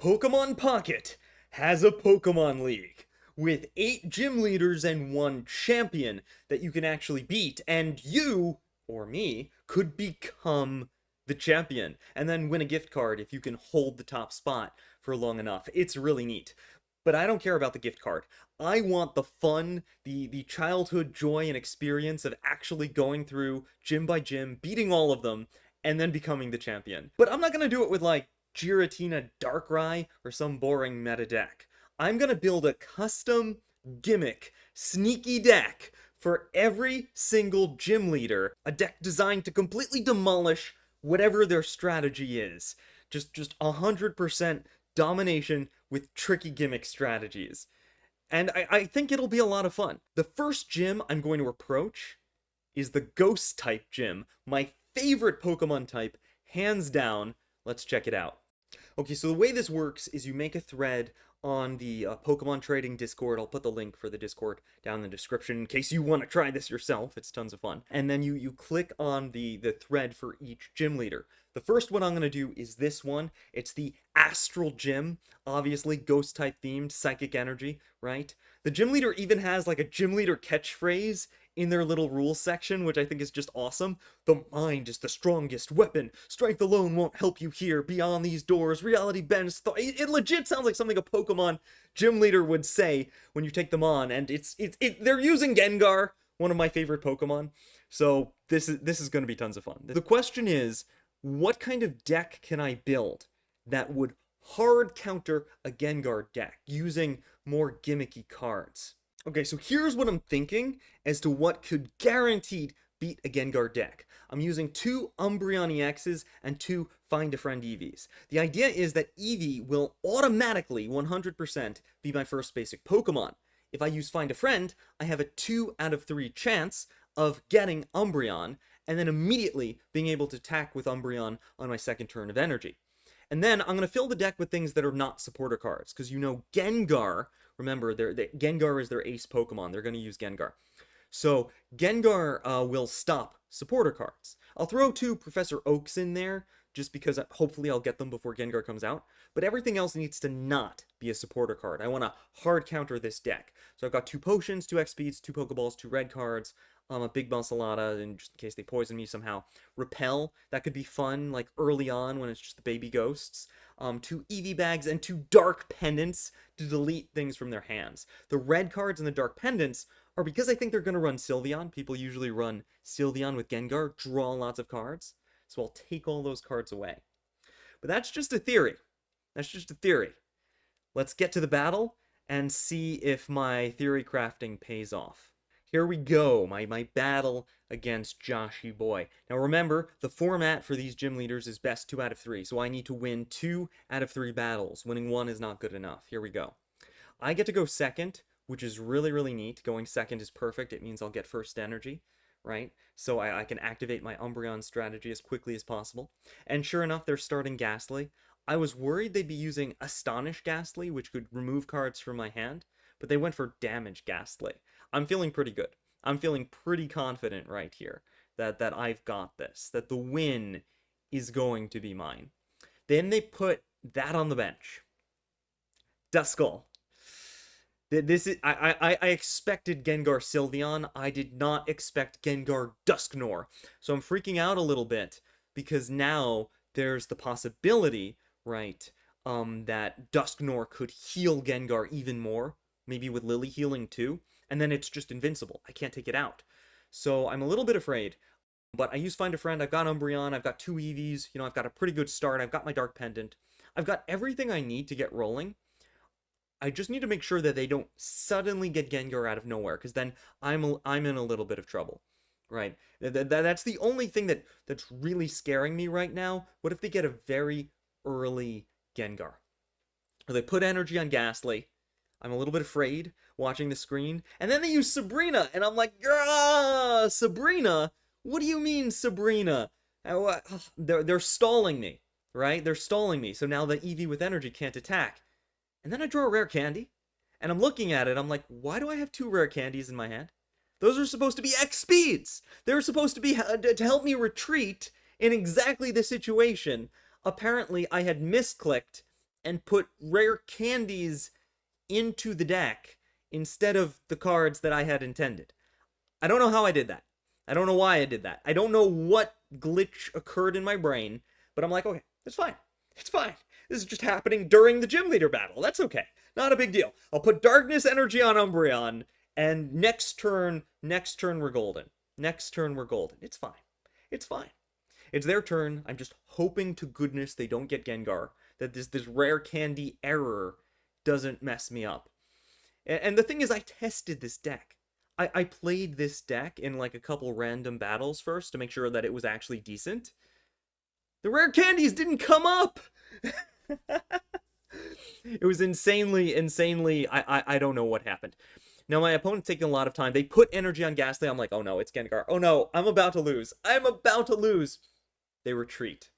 Pokemon Pocket has a Pokemon League with 8 gym leaders and 1 champion that you can actually beat, and you, or me, could become the champion and then win a gift card if you can hold the top spot for long enough. It's really neat. But I don't care about the gift card. I want the fun, the childhood joy and experience of actually going through gym by gym, beating all of them, and then becoming the champion. But I'm not gonna do it with like Giratina Darkrai or some boring meta deck. I'm gonna build a custom gimmick sneaky deck for every single gym leader, a deck designed to completely demolish whatever their strategy is. Just 100% domination with tricky gimmick strategies. And I think it'll be a lot of fun. The first gym I'm going to approach is the Ghost type gym, my favorite Pokemon type, hands down. Let's check it out. Okay, so the way this works is you make a thread on the Pokemon Trading Discord. I'll put the link for the Discord down in the description in case you want to try this yourself. It's tons of fun. And then you click on the thread for each gym leader. The first one I'm going to do is this one. It's the Astral Gym, obviously ghost type themed, psychic energy, right? The gym leader even has like a gym leader catchphrase in their little rules section, which I think is just awesome. The mind is the strongest weapon. Strength alone won't help you here. Beyond these doors, reality bends. It legit sounds like something a Pokemon gym leader would say when you take them on, and they're using Gengar, one of my favorite Pokemon. So this is going to be tons of fun. The question is, what kind of deck can I build that would hard counter a Gengar deck using more gimmicky cards? Okay, so here's what I'm thinking as to what could guaranteed beat a Gengar deck. I'm using 2 Umbreon EXs and 2 Find a Friend EVs. The idea is that Eevee will automatically 100% be my first basic Pokemon. If I use Find a Friend, I have a 2 out of 3 chance of getting Umbreon and then immediately being able to attack with Umbreon on my second turn of energy. And then I'm going to fill the deck with things that are not supporter cards, because you know Gengar, remember, Gengar is their ace Pokemon. They're going to use Gengar. So Gengar will stop supporter cards. I'll throw 2 Professor Oaks in there, just because hopefully I'll get them before Gengar comes out. But everything else needs to not be a supporter card. I want to hard counter this deck. So I've got 2 potions, 2 XPs, 2 Pokeballs, 2 red cards, a big Muscalata, and just in case they poison me somehow. Repel, that could be fun, like early on when it's just the baby ghosts. 2 Eevee bags and 2 dark pendants to delete things from their hands. The red cards and the dark pendants are because I think they're going to run Sylveon. People usually run Sylveon with Gengar, draw lots of cards. So I'll take all those cards away. But that's just a theory. That's just a theory. Let's get to the battle and see if my theory crafting pays off. Here we go, my battle against Joshy Boy. Now remember, the format for these gym leaders is best 2 out of 3, so I need to win 2 out of 3 battles. Winning 1 is not good enough. Here we go. I get to go second, which is really, really neat. Going second is perfect. It means I'll get first energy, right? So I can activate my Umbreon strategy as quickly as possible. And sure enough, they're starting Ghastly. I was worried they'd be using Astonish Ghastly, which could remove cards from my hand, but they went for Damage Ghastly. I'm feeling pretty good. I'm feeling pretty confident right here that I've got this, that the win is going to be mine. Then they put that on the bench. Duskull. I expected Gengar Sylveon. I did not expect Gengar Dusknoir. So I'm freaking out a little bit because now there's the possibility, right, that Dusknoir could heal Gengar even more, maybe with Lily healing too, and then it's just invincible. I can't take it out. So I'm a little bit afraid, but I use Find a Friend. I've got Umbreon. I've got 2 EVs. You know, I've got a pretty good start. I've got my Dark Pendant. I've got everything I need to get rolling. I just need to make sure that they don't suddenly get Gengar out of nowhere, because then I'm in a little bit of trouble, right? That's the only thing that's really scaring me right now. What if they get a very early Gengar? Or they put energy on Ghastly. I'm a little bit afraid watching the screen. And then they use Sabrina, and I'm like, Sabrina? What do you mean, Sabrina? They're stalling me, right? They're stalling me. So now the Eevee with energy can't attack. And then I draw a rare candy, and I'm looking at it, I'm like, why do I have 2 rare candies in my hand? Those are supposed to be X speeds! They're supposed to be to help me retreat in exactly this situation. Apparently, I had misclicked and put rare candies into the deck instead of the cards that I had intended. I don't know how I did that. I don't know why I did that. I don't know what glitch occurred in my brain, but I'm like, okay, it's fine. It's fine. This is just happening during the gym leader battle. That's okay. Not a big deal. I'll put darkness energy on Umbreon, and next turn we're golden. Next turn we're golden. It's fine. It's fine. It's their turn. I'm just hoping to goodness they don't get Gengar. That this rare candy error doesn't mess me up. And the thing is, I tested this deck. I played this deck in like a couple random battles first to make sure that it was actually decent. The rare candies didn't come up! It was insanely, I don't know what happened. Now, my opponent's taking a lot of time. They put energy on Ghastly. I'm like, oh no, it's Gengar. Oh no, I'm about to lose. I'm about to lose. They retreat.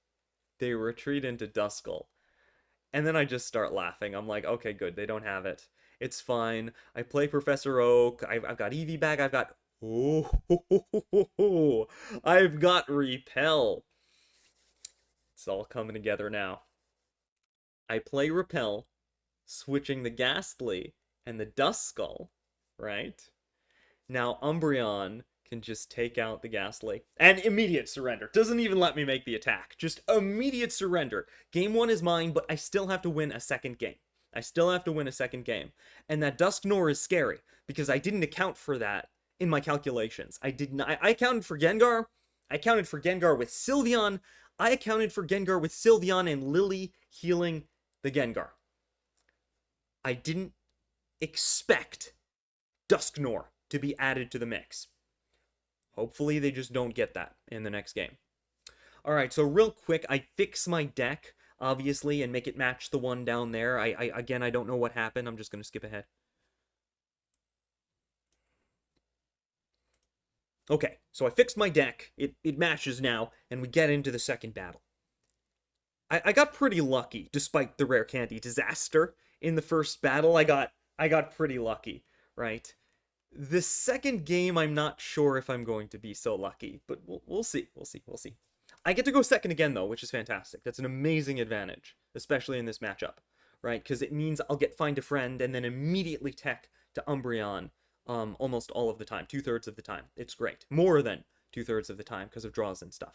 They retreat into Duskull. And then I just start laughing. I'm like, okay, good. They don't have it. It's fine. I play Professor Oak. I've got Eevee back. I've got... Oh, I've got Repel. It's all coming together now. I play Repel, switching the Ghastly and the Duskull, right? Now Umbreon can just take out the Ghastly. And immediate surrender. Doesn't even let me make the attack. Just immediate surrender. Game 1 is mine, but I still have to win a second game. I still have to win a second game. And that Dusknoir is scary, because I didn't account for that in my calculations. I accounted for Gengar. I accounted for Gengar with Sylveon. I accounted for Gengar with Sylveon and Lily healing the Gengar. I didn't expect Dusknoir to be added to the mix. Hopefully they just don't get that in the next game. Alright, so real quick, I fix my deck, obviously, and make it match the one down there. Again, I don't know what happened. I'm just going to skip ahead. Okay, so I fixed my deck. It matches now, and we get into the second battle. I got pretty lucky, despite the rare candy disaster in the first battle. I got pretty lucky, right? The second game, I'm not sure if I'm going to be so lucky, but we'll see. We'll see. I get to go second again, though, which is fantastic. That's an amazing advantage, especially in this matchup, right? Because it means I'll get Find a Friend and then immediately tech to Umbreon almost all of the time, 2/3 of the time. It's great. More than 2/3 of the time because of draws and stuff.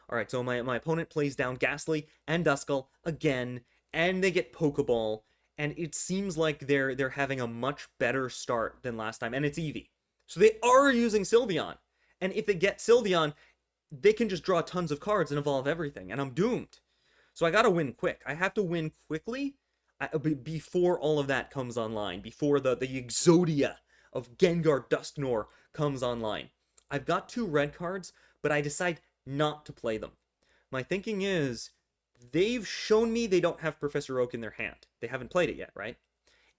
All right, so my opponent plays down Ghastly and Duskull again, and they get Pokeball, and it seems like they're having a much better start than last time, and it's Eevee. So they are using Sylveon, and if they get Sylveon, they can just draw tons of cards and evolve everything, and I'm doomed. So I gotta win quick. I have to win quickly before all of that comes online, before the Exodia of Gengar Dusknoir comes online. I've got 2 red cards, but I decide not to play them. My thinking is, they've shown me they don't have Professor Oak in their hand. They haven't played it yet, right?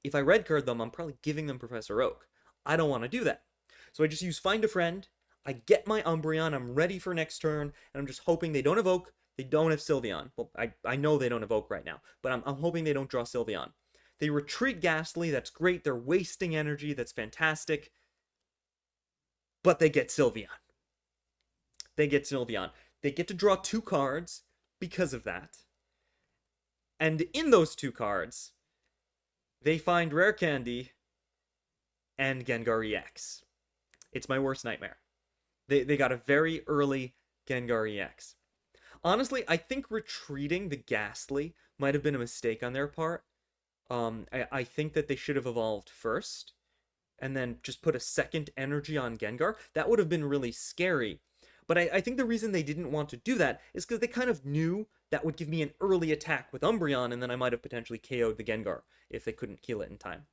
If I red card them, I'm probably giving them Professor Oak. I don't want to do that. So I just use Find a Friend, I get my Umbreon, I'm ready for next turn, and I'm just hoping they don't have Oak, they don't have Sylveon. Well, I know they don't have Oak right now, but I'm hoping they don't draw Sylveon. They retreat Ghastly, that's great, they're wasting energy, that's fantastic. But they get Sylveon. They get Sylveon. They get to draw 2 cards because of that. And in those 2 cards, they find Rare Candy and Gengar EX. It's my worst nightmare. They got a very early Gengar EX. Honestly, I think retreating the Ghastly might have been a mistake on their part. I think that they should have evolved first, and then just put a second energy on Gengar. That would have been really scary. But I think the reason they didn't want to do that is because they kind of knew that would give me an early attack with Umbreon, and then I might have potentially KO'd the Gengar if they couldn't heal it in time.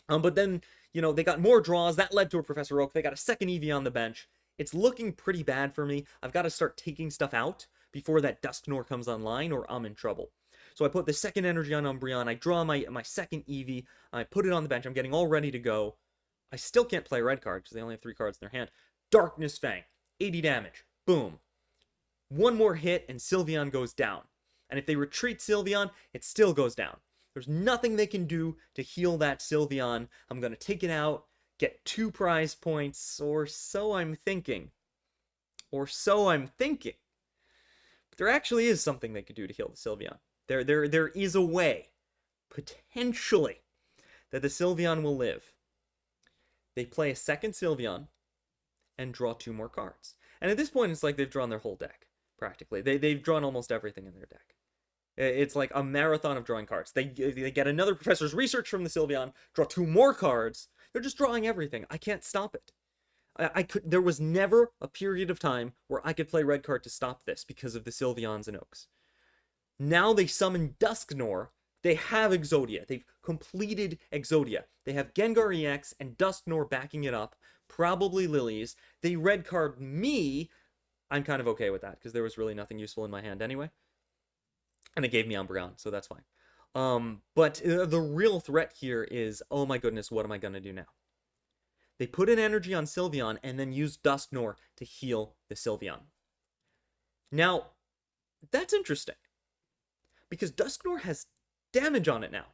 But then, they got more draws. That led to a Professor Oak. They got a second Eevee on the bench. It's looking pretty bad for me. I've got to start taking stuff out before that Dusknoir comes online, or I'm in trouble. So I put the second energy on Umbreon. I draw my second Eevee. I put it on the bench. I'm getting all ready to go. I still can't play red card because they only have 3 cards in their hand. Darkness Fang. 80 damage. Boom. One more hit and Sylveon goes down. And if they retreat Sylveon, it still goes down. There's nothing they can do to heal that Sylveon. I'm going to take it out, get 2 prize points, or so I'm thinking. But there actually is something they could do to heal the Sylveon. There is a way, potentially, that the Sylveon will live. They play a second Sylveon and draw 2 more cards. And at this point, it's like they've drawn their whole deck, practically. They've drawn almost everything in their deck. It's like a marathon of drawing cards. They get another Professor's Research from the Sylveon, draw 2 more cards. They're just drawing everything. I can't stop it. There was never a period of time where I could play red card to stop this because of the Sylveons and Oaks. Now they summon Dusknoir. They have Exodia. They've completed Exodia. They have Gengar EX and Dusknoir backing it up. Probably Lilies. They red card me. I'm kind of okay with that because there was really nothing useful in my hand anyway. And it gave me Umbreon, so that's fine. But the real threat here is, oh my goodness, what am I going to do now? They put an energy on Sylveon and then use Dusknoir to heal the Sylveon. Now, that's interesting. Because Dusknoir has damage on it now.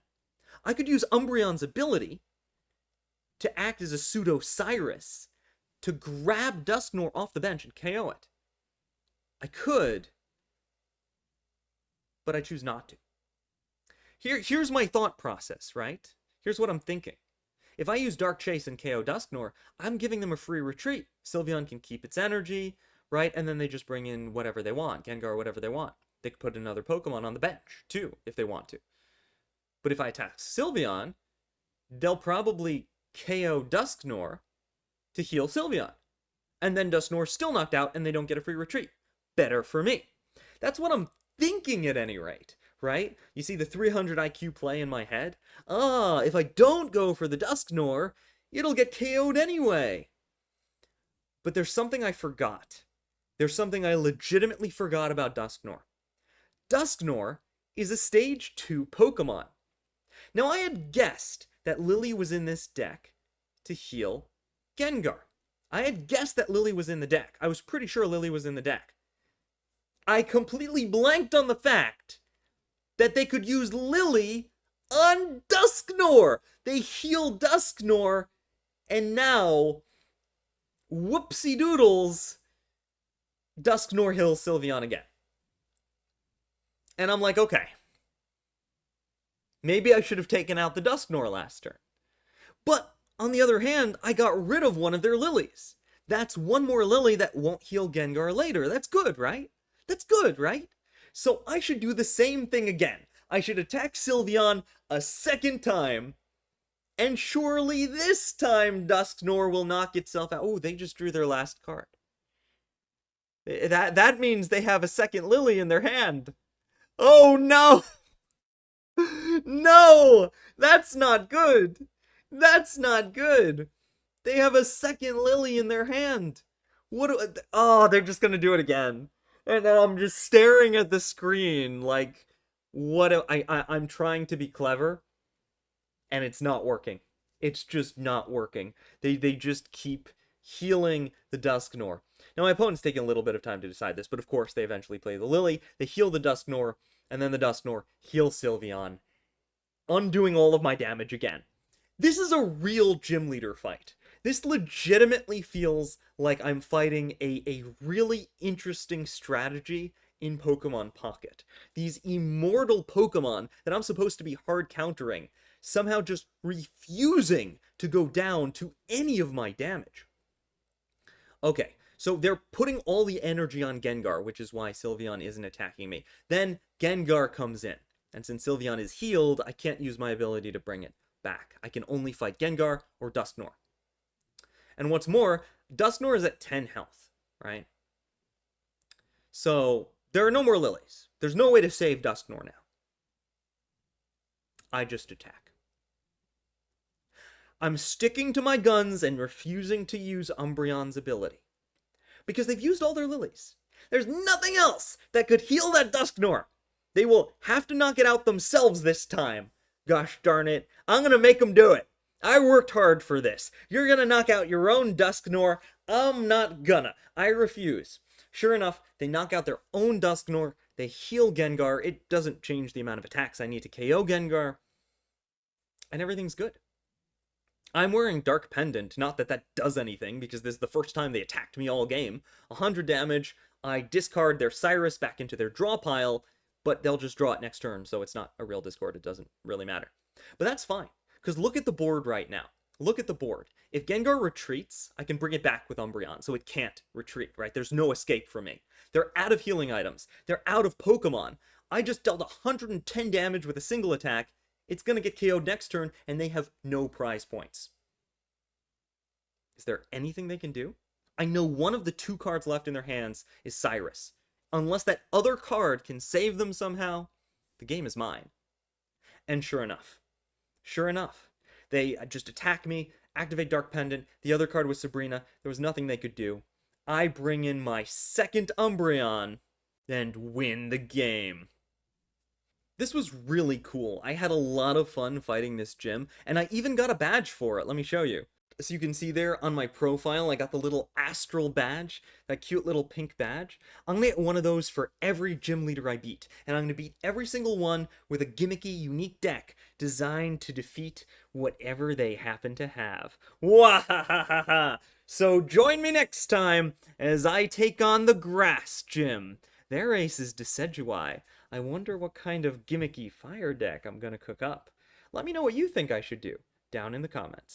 I could use Umbreon's ability to act as a pseudo Cyrus to grab Dusknoir off the bench and KO it. I could, but I choose not to. Here's my thought process, right? Here's what I'm thinking. If I use Dark Chase and KO Dusknoir, I'm giving them a free retreat. Sylveon can keep its energy, right? And then they just bring in whatever they want, Gengar, whatever they want. They could put another Pokemon on the bench, too, if they want to. But if I attack Sylveon, they'll probably KO Dusknoir to heal Sylveon. And then Dusknoir's still knocked out, and they don't get a free retreat. Better for me. That's what I'm thinking at any rate, right? You see the 300 IQ play in my head? If I don't go for the Dusknoir, it'll get KO'd anyway. But there's something I forgot. There's something I legitimately forgot about Dusknoir. Dusknoir is a Stage 2 Pokemon. Now, I had guessed that Lily was in this deck to heal Gengar. I had guessed that Lily was in the deck. I was pretty sure Lily was in the deck. I completely blanked on the fact that they could use Lily on Dusknoir. They heal Dusknoir, and now, whoopsie doodles, Dusknoir heals Sylveon again. And I'm like, okay. Maybe I should have taken out the Dusknoir last turn. But, on the other hand, I got rid of one of their Lilies. That's one more Lily that won't heal Gengar later. That's good, right? That's good, right? So I should do the same thing again. I should attack Sylveon a second time. And surely this time Dusknoir will knock itself out. Oh, they just drew their last card. That means they have a second Lily in their hand. Oh, no! No! That's not good! That's not good! They have a second Lily in their hand! Oh, they're just gonna do it again. And then I'm just staring at the screen like, I'm trying to be clever, and it's not working. It's just not working. They just keep healing the Dusknoir. Now, my opponent's taking a little bit of time to decide this, but of course they eventually play the Lily, they heal the Dusknoir, and then the Dusknoir heals Sylveon, undoing all of my damage again. This is a real gym leader fight. This legitimately feels like I'm fighting a really interesting strategy in Pokemon Pocket. These immortal Pokemon that I'm supposed to be hard countering, somehow just refusing to go down to any of my damage. Okay, so they're putting all the energy on Gengar, which is why Sylveon isn't attacking me. Then Gengar comes in, and since Sylveon is healed, I can't use my ability to bring it back. I can only fight Gengar or Dusknoir. And what's more, Dusknoir is at 10 health, right? So, there are no more Lilies. There's no way to save Dusknoir now. I just attack. I'm sticking to my guns and refusing to use Umbreon's ability. Because they've used all their Lilies. There's nothing else that could heal that Dusknoir. They will have to knock it out themselves this time. Gosh darn it. I'm gonna make them do it. I worked hard for this. You're gonna knock out your own Dusknoir. I'm not gonna. I refuse. Sure enough, they knock out their own Dusknoir. They heal Gengar. It doesn't change the amount of attacks I need to KO Gengar. And everything's good. I'm wearing Dark Pendant. Not that that does anything, because this is the first time they attacked me all game. 100 damage. I discard their Cyrus back into their draw pile. but they'll just draw it next turn, so it's not a real discord. It doesn't really matter. But that's fine, because look at the board right now. Look at the board. If Gengar retreats, I can bring it back with Umbreon, so it can't retreat, right? There's no escape from me. They're out of healing items. They're out of Pokemon. I just dealt 110 damage with a single attack. It's going to get KO'd next turn, and they have no prize points. Is there anything they can do? I know one of the 2 cards left in their hands is Cyrus. Unless that other card can save them somehow, the game is mine. And sure enough, they just attack me, activate Dark Pendant. The other card was Sabrina. There was nothing they could do. I bring in my second Umbreon and win the game. This was really cool. I had a lot of fun fighting this gym, and I even got a badge for it. Let me show you. So you can see there on my profile, I got the little Astral badge, that cute little pink badge. I'm gonna get one of those for every gym leader I beat, and I'm gonna beat every single one with a gimmicky, unique deck designed to defeat whatever they happen to have. Wahahaha! So join me next time as I take on the Grass Gym. Their ace is Decidueye. I wonder what kind of gimmicky fire deck I'm gonna cook up. Let me know what you think I should do down in the comments.